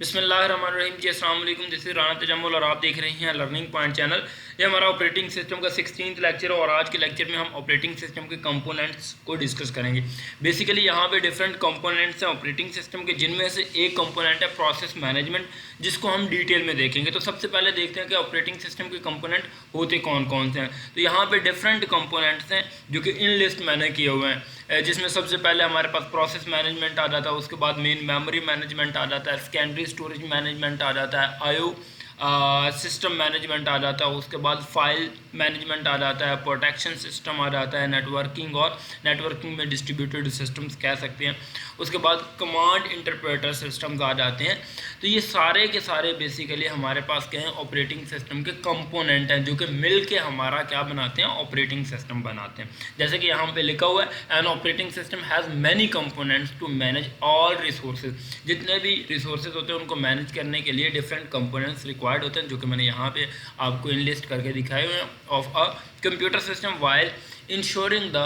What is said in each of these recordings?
बिस्मिल्लाहिर्रहमानिर्रहीम जी, अस्सलाम वालेकुम। दिस इज़ राना तजम्मुल और आप देख रहे हैं लर्निंग पॉइंट चैनल। ये हमारा ऑपरेटिंग सिस्टम का 16th लेक्चर है और आज के लेक्चर में हम ऑपरेटिंग सिस्टम के कंपोनेंट्स को डिस्कस करेंगे। बेसिकली यहाँ पे डिफरेंट कंपोनेंट्स हैं ऑपरेटिंग सिस्टम के, जिनमें से एक कंपोनेंट है प्रोसेस मैनेजमेंट, जिसको हम डिटेल में देखेंगे। तो सबसे पहले देखते हैं कि ऑपरेटिंग सिस्टम के कंपोनेंट होते कौन कौन से हैं। तो यहाँ पे डिफरेंट कंपोनेंट्स हैं जो कि इन लिस्ट मैंने किए हुए हैं, जिसमें सबसे पहले हमारे पास प्रोसेस मैनेजमेंट आ जाता है, उसके बाद मेन मेमोरी मैनेजमेंट आ जाता है, सेकेंडरी स्टोरेज मैनेजमेंट आ जाता है, आईओ सिस्टम मैनेजमेंट आ जाता है, उसके बाद फाइल मैनेजमेंट आ जाता है, प्रोटेक्शन सिस्टम आ जाता है, नेटवर्किंग और नेटवर्किंग में डिस्ट्रीब्यूटेड सिस्टम्स कह सकते हैं, उसके बाद कमांड इंटरप्रेटर सिस्टम्स आ जाते हैं। तो ये सारे के सारे बेसिकली हमारे पास क्या हैं, ऑपरेटिंग सिस्टम के कंपोनेंट हैं, जो कि मिल के हमारा क्या बनाते हैं, ऑपरेटिंग सिस्टम बनाते हैं। जैसे कि यहाँ पे लिखा हुआ है, an operating system has many components to manage all resources. जितने भी रिसोर्सेज होते हैं उनको मैनेज करने के लिए डिफरेंट कंपोनेंट्स रिक्वायर्ड होते हैं, जो कि मैंने यहाँ पे आपको इनलिस्ट करके दिखाए हुए हैं of a computer system while ensuring the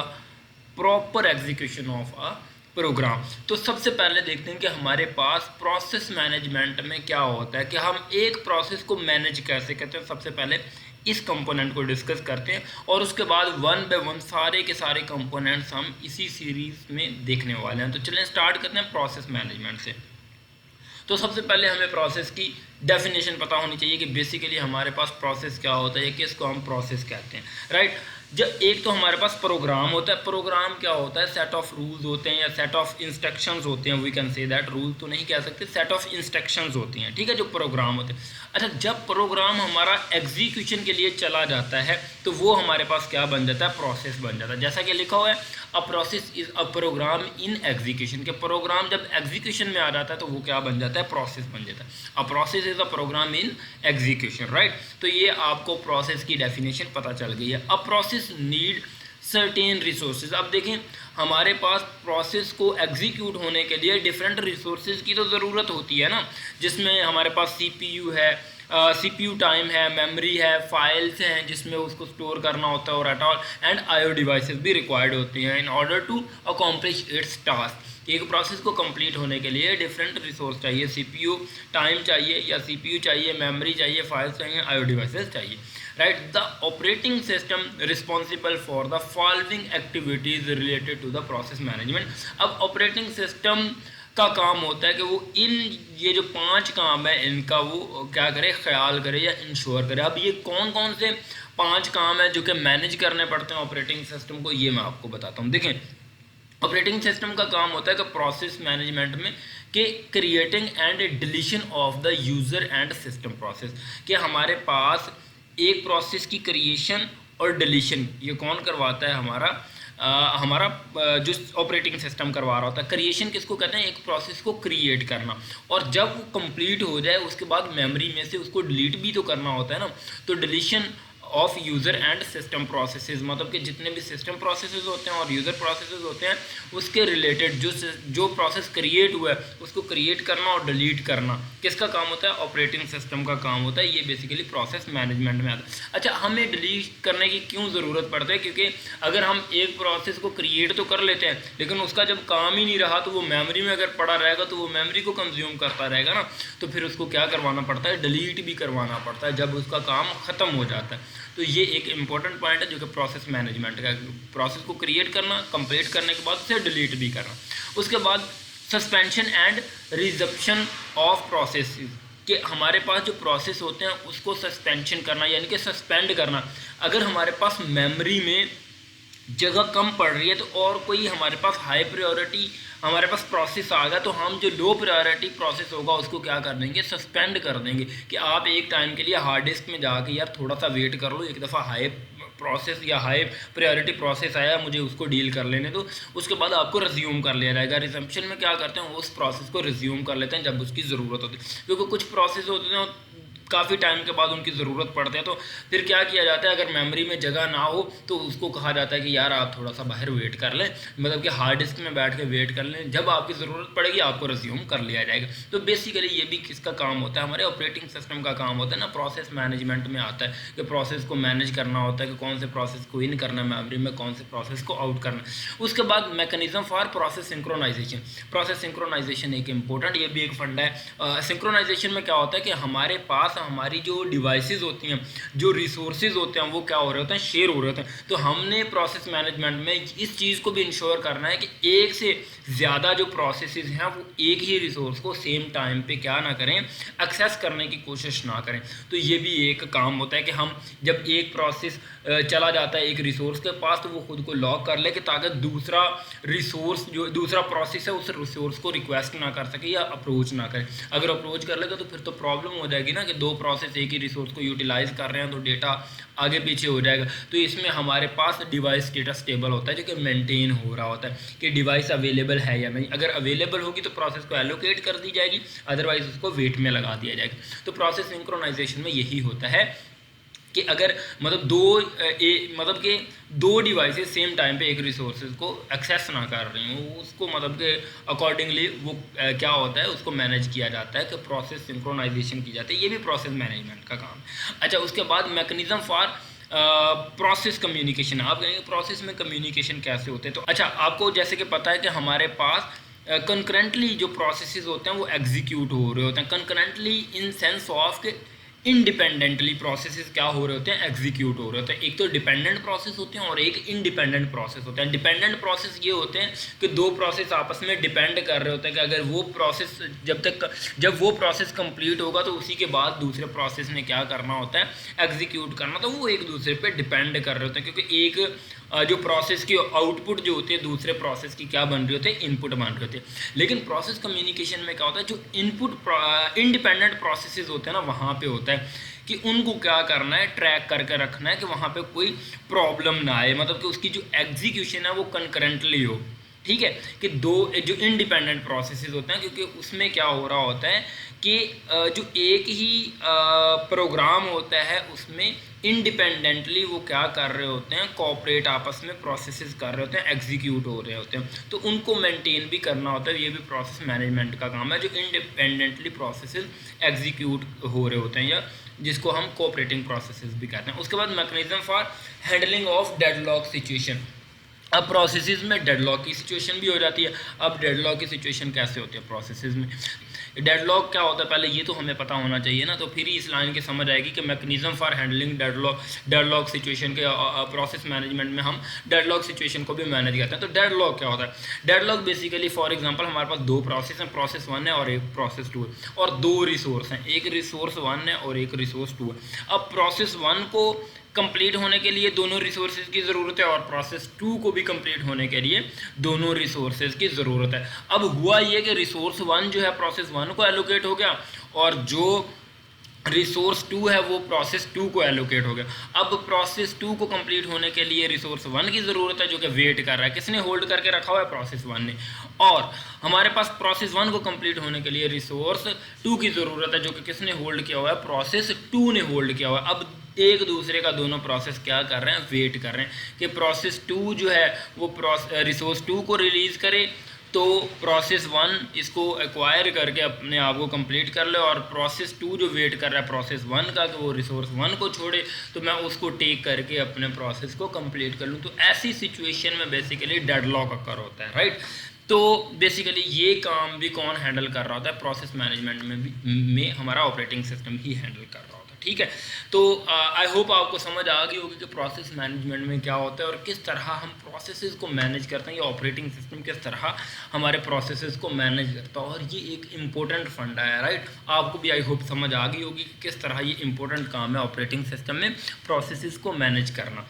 proper execution of a program. तो सबसे पहले देखते हैं कि हमारे पास प्रोसेस मैनेजमेंट में क्या होता है, कि हम एक प्रोसेस को मैनेज कैसे करते हैं। सबसे पहले इस कंपोनेंट को डिस्कस करते हैं और उसके बाद वन बाय वन सारे के सारे कंपोनेंट्स हम इसी सीरीज में देखने वाले हैं। तो चलें स्टार्ट करते हैं प्रोसेस मैनेजमेंट से। तो सबसे पहले हमें प्रोसेस की डेफिनेशन पता होनी चाहिए कि बेसिकली हमारे पास प्रोसेस क्या होता है, किसको हम प्रोसेस कहते हैं, राइट। जब एक तो हमारे पास प्रोग्राम होता है, प्रोग्राम क्या होता है, सेट ऑफ रूल्स होते हैं या सेट ऑफ इंस्ट्रक्शंस होते हैं। We can say that, rule तो नहीं कह सकते, सेट ऑफ इंस्ट्रक्शंस होती हैं, ठीक है, जो प्रोग्राम होते हैं। अच्छा, जब प्रोग्राम हमारा एग्जीक्यूशन के लिए चला जाता है तो वो हमारे पास क्या बन जाता है, प्रोसेस बन जाता है। जैसा कि लिखा हुआ है, a process is a program in execution, के प्रोग्राम जब एग्जीक्यूशन में आ जाता है तो वो क्या बन जाता है, प्रोसेस बन जाता है। A process is a program in execution, right. तो ये आपको प्रोसेस की डेफिनेशन पता चल गई है। A process need certain resources. अब देखें, हमारे पास प्रोसेस को एग्जीक्यूट होने के लिए डिफरेंट रिसोर्सेज की तो ज़रूरत होती है ना, जिसमें हमारे पास सीपीयू है, सीपीयू टाइम है, मेमोरी है, फाइल्स हैं जिसमें उसको स्टोर करना होता है और at all, and IO devices भी रिक्वायर्ड होती हैं in order to accomplish its task. एक प्रोसेस को कंप्लीट होने के लिए डिफरेंट रिसोर्स चाहिए, सीपीयू टाइम चाहिए या सीपीयू चाहिए, मेमोरी चाहिए, फाइल्स चाहिए, आईओ डिवाइसेस चाहिए, right. The operating system responsible for the following activities related to the process management. अब ऑपरेटिंग सिस्टम का काम होता है कि वो ये जो 5 काम है इनका वो क्या करे, ख्याल करे या इंश्योर करे। अब ये कौन कौन से 5 काम है जो कि मैनेज करने पड़ते हैं ऑपरेटिंग सिस्टम को, ये मैं आपको बताता हूँ। देखें, ऑपरेटिंग सिस्टम का काम होता है कि प्रोसेस मैनेजमेंट में कि creating and deletion of the user and system process, कि हमारे पास एक प्रोसेस की क्रिएशन और डिलीशन ये कौन करवाता है, हमारा जो ऑपरेटिंग सिस्टम करवा रहा होता है। क्रिएशन किसको कहते हैं, एक प्रोसेस को क्रिएट करना, और जब वो कंप्लीट हो जाए उसके बाद मेमोरी में से उसको डिलीट भी तो करना होता है ना। तो deletion of user and system processes, मतलब कि जितने भी सिस्टम प्रोसेसेस होते हैं और यूज़र प्रोसेसेस होते हैं उसके रिलेटेड जो प्रोसेस क्रिएट हुआ है उसको क्रिएट करना और डिलीट करना किसका काम होता है, ऑपरेटिंग सिस्टम का काम होता है। ये बेसिकली प्रोसेस मैनेजमेंट में आता है। अच्छा, हमें डिलीट करने की क्यों ज़रूरत पड़ती है, क्योंकि अगर हम एक प्रोसेस को क्रिएट तो कर लेते हैं लेकिन उसका जब काम ही नहीं रहा तो वो मेमोरी में अगर पड़ा रहेगा तो वो मेमोरी को कंज्यूम करता रहेगा ना, तो फिर उसको क्या करवाना पड़ता है, डिलीट भी करवाना पड़ता है जब उसका काम ख़त्म हो जाता है। तो ये एक इंपॉर्टेंट पॉइंट है जो कि प्रोसेस मैनेजमेंट का, प्रोसेस को क्रिएट करना, कंप्लीट करने के बाद उसे डिलीट भी करना। उसके बाद सस्पेंशन एंड रिजप्शन ऑफ प्रोसेस, कि हमारे पास जो प्रोसेस होते हैं उसको सस्पेंशन करना यानी कि सस्पेंड करना। अगर हमारे पास मेमोरी में जगह कम पड़ रही है तो और कोई हमारे पास हाई प्रायोरिटी हमारे पास प्रोसेस आ गया तो हम जो लो प्रायोरिटी प्रोसेस होगा उसको क्या कर देंगे, सस्पेंड कर देंगे, कि आप एक टाइम के लिए हार्ड डिस्क में जाके यार थोड़ा सा वेट कर लो, एक दफ़ा हाई प्रोसेस या हाई प्रायोरिटी प्रोसेस आया, मुझे उसको डील कर लेने दो, उसके बाद आपको रिज्यूम कर लिया जाएगा। रिजम्पशन में क्या करते हैं, उस प्रोसेस को रिज्यूम कर लेते हैं जब उसकी ज़रूरत होती है, क्योंकि कुछ प्रोसेस होते हैं काफ़ी टाइम के बाद उनकी ज़रूरत पड़ती है, तो फिर क्या किया जाता है, अगर मेमोरी में जगह ना हो तो उसको कहा जाता है कि यार आप थोड़ा सा बाहर वेट कर लें, मतलब कि हार्ड डिस्क में बैठ के वेट कर लें, जब आपकी ज़रूरत पड़ेगी आपको रिज्यूम कर लिया जाएगा। तो बेसिकली ये भी किसका काम होता है, हमारे ऑपरेटिंग सिस्टम का काम होता है ना, प्रोसेस मैनेजमेंट में आता है कि प्रोसेस को मैनेज करना होता है कि कौन से प्रोसेस को इन करना है मेमोरी में, कौन से प्रोसेस को आउट करना है। उसके बाद mechanism for process synchronization. Process synchronization एक इंपॉर्टेंट, ये भी एक फंडा है। सिंक्रोनाइजेशन में क्या होता है कि हमारे पास हमारी जो डिवाइसेस होती हैं, जो रिसोर्सेज होते हैं, वो क्या हो रहे होते हैं, शेयर हो रहे होते हैं। तो हमने प्रोसेस मैनेजमेंट में इस चीज़ को भी इंश्योर करना है कि एक से ज़्यादा जो प्रोसेसेस हैं वो एक ही रिसोर्स को सेम टाइम पे क्या ना करें, एक्सेस करने की कोशिश ना करें। तो ये भी एक काम होता है कि हम जब एक प्रोसेस चला जाता है एक रिसोर्स के पास तो वो खुद को लॉक कर ले कि ताकि दूसरा रिसोर्स जो दूसरा प्रोसेस है उस रिसोर्स को रिक्वेस्ट ना कर सके या अप्रोच ना करे। अगर अप्रोच कर लेगा तो फिर तो प्रॉब्लम हो जाएगी ना कि दो प्रोसेस एक ही रिसोर्स को यूटिलाइज कर रहे हैं तो डेटा आगे पीछे हो जाएगा। तो इसमें हमारे पास डिवाइस स्टेटस टेबल होता है जो कि मेंटेन हो रहा होता है कि डिवाइस अवेलेबल है या नहीं। अगर अवेलेबल होगी तो प्रोसेस को एलोकेट कर दी जाएगी, अदरवाइज उसको वेट में लगा दिया जाएगा। तो प्रोसेस सिंक्रोनाइजेशन में यही होता है कि अगर मतलब मतलब कि दो डिवाइसेस सेम टाइम पे एक रिसोर्सेज को एक्सेस ना कर रही हूँ, उसको मतलब के अकॉर्डिंगली वो क्या होता है उसको मैनेज किया जाता है कि प्रोसेस सिंक्रोनाइजेशन की जाती है। ये भी प्रोसेस मैनेजमेंट का काम है। अच्छा, उसके बाद मैकेनिज्म फॉर प्रोसेस कम्युनिकेशन। आप कहेंगे प्रोसेस में कम्युनिकेशन कैसे होते हैं, तो अच्छा आपको जैसे कि पता है कि हमारे पास कंकरेंटली जो प्रोसेसेस होते हैं वो एग्जीक्यूट हो रहे होते हैं। कंकरेंटली इन सेंस ऑफ के इंडिपेंडेंटली प्रोसेसेस क्या हो रहे होते हैं, एग्जीक्यूट हो रहे होते हैं। एक तो डिपेंडेंट प्रोसेस होते हैं और एक इंडिपेंडेंट प्रोसेस होते हैं। डिपेंडेंट प्रोसेस ये होते हैं कि दो प्रोसेस आपस में डिपेंड कर रहे होते हैं कि अगर वो प्रोसेस जब वो प्रोसेस कंप्लीट होगा तो उसी के बाद दूसरे प्रोसेस ने क्या करना होता है, एग्जीक्यूट करना। तो वो एक दूसरे पे डिपेंड कर रहे होते हैं क्योंकि एक जो प्रोसेस की आउटपुट जो होती है दूसरे प्रोसेस की क्या बन रही होती है, इनपुट बन रही होती है। लेकिन प्रोसेस कम्युनिकेशन में क्या होता है, जो इनपुट इंडिपेंडेंट प्रोसेसेस होते हैं ना वहाँ पे होता है कि उनको क्या करना है, ट्रैक करके रखना है कि वहाँ पे कोई प्रॉब्लम ना आए, मतलब कि उसकी जो एग्जीक्यूशन है वो कंकरेंटली हो। ठीक है, कि दो जो इंडिपेंडेंट प्रोसेसेस होते हैं क्योंकि उसमें क्या हो रहा होता है कि जो एक ही प्रोग्राम होता है उसमें इंडिपेंडेंटली वो क्या कर रहे होते हैं, कोऑपरेट आपस में प्रोसेसेस कर रहे होते हैं, एग्जीक्यूट हो रहे होते हैं। तो उनको मेंटेन भी करना होता है, ये भी प्रोसेस मैनेजमेंट का काम है जो इंडिपेंडेंटली प्रोसेसेस एग्जीक्यूट हो रहे होते हैं या जिसको हम कोऑपरेटिंग प्रोसेसेस भी कहते हैं। उसके बाद mechanism for handling of deadlock situation. अब प्रोसेसेस में डेडलॉक की सिचुएशन भी हो जाती है। अब डेडलॉक की सिचुएशन कैसे होती है प्रोसेसेस में, डेडलॉक क्या होता है पहले ये तो हमें पता होना चाहिए ना, तो फिर ही इस लाइन की समझ आएगी कि mechanism for handling deadlock situation के प्रोसेस मैनेजमेंट में हम डेडलॉक सिचुएशन को भी मैनेज करते हैं। तो डेडलॉक क्या होता है, डेडलॉक बेसिकली फॉर एग्जांपल हमारे पास दो प्रोसेस हैं, प्रोसेस 1 है और एक प्रोसेस 2 है, और दो रिसोर्स हैं, एक रिसोर्स 1 है और एक रिसोर्स 2 है। अब प्रोसेस 1 को कंप्लीट होने के लिए दोनों रिसोर्सेज की ज़रूरत है और प्रोसेस 2 को भी कंप्लीट होने के लिए दोनों रिसोर्सेज की ज़रूरत है। अब हुआ ये कि रिसोर्स 1 जो है प्रोसेस 1 को एलोकेट हो गया और जो रिसोर्स 2 है वो प्रोसेस 2 को एलोकेट हो गया। अब प्रोसेस 2 को कंप्लीट होने के लिए रिसोर्स 1 की ज़रूरत है जो कि वेट कर रहा है, किसने होल्ड करके रखा हुआ है, प्रोसेस 1 ने। और हमारे पास प्रोसेस 1 को कंप्लीट होने के लिए रिसोर्स 2 की ज़रूरत है जो कि किसने होल्ड किया हुआ है, प्रोसेस 2 ने होल्ड किया हुआ है। अब एक दूसरे का दोनों प्रोसेस क्या कर रहे हैं, वेट कर रहे हैं कि प्रोसेस 2 जो है वो रिसोर्स 2 को रिलीज़ करे तो प्रोसेस 1 इसको एक्वायर करके अपने आप को कंप्लीट कर ले, और प्रोसेस 2 जो वेट कर रहा है प्रोसेस 1 का कि वो रिसोर्स 1 को छोड़े तो मैं उसको टेक करके अपने प्रोसेस को कंप्लीट कर लूँ। तो ऐसी सिचुएशन में बेसिकली डेडलॉक अकर होता है, राइट। तो बेसिकली ये काम भी कौन हैंडल कर रहा होता है, प्रोसेस मैनेजमेंट में हमारा ऑपरेटिंग सिस्टम ही हैंडल कर रहा होता है। ठीक है, तो आई होप आपको समझ आ गई होगी कि प्रोसेस मैनेजमेंट में क्या होता है और किस तरह हम प्रोसेसेस को मैनेज करते हैं, या ऑपरेटिंग सिस्टम किस तरह हमारे प्रोसेसेस को मैनेज करता है। और ये एक इम्पोर्टेंट फंडा है, राइट। आपको भी आई होप समझ आ गई होगी कि किस तरह ये इम्पोर्टेंट काम है ऑपरेटिंग सिस्टम में प्रोसेसेस को मैनेज करना।